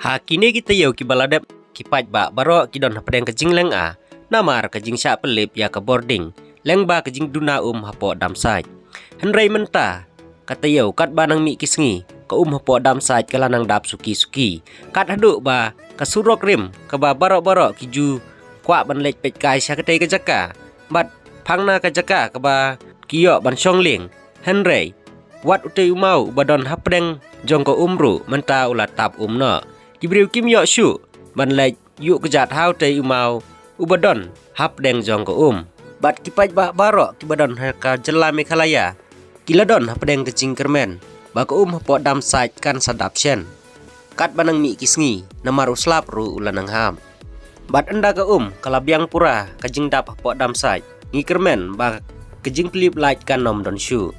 Ha kini kita yau ki baladap ki paj ba baro ki don hapdeng kejing leng a namar kejing sya pelip ya ke boarding leng ba kejing duna hapo dam sai henrei menta kata yau kat banang mi kisngi ke hapo dam sai ke lanang dap suki kat haduk ba ke surok rim ke ba baro ki ju kwa ban lek pet kai sya ke jaka bat phangna ke jaka ke ba kiyo ban syong ling henrei wat utei umau badon hapdeng jong ko umru menta ulat tap no Kibriu kim yok syu ban lek yuk kejat hau tei umau ubadon hap deng jong ko bat kipaj ba barok kibadon ka jelame khalaya kiladon hap deng kecing kermen ba ko hapo dam sait kan sadap syen kat banang mi kisngi namar uslap ru ulanang ham bat enda ka kalabiang pura kajing dap hapo dam sait ngi kermen ba kejing pelip lait kan nom don syu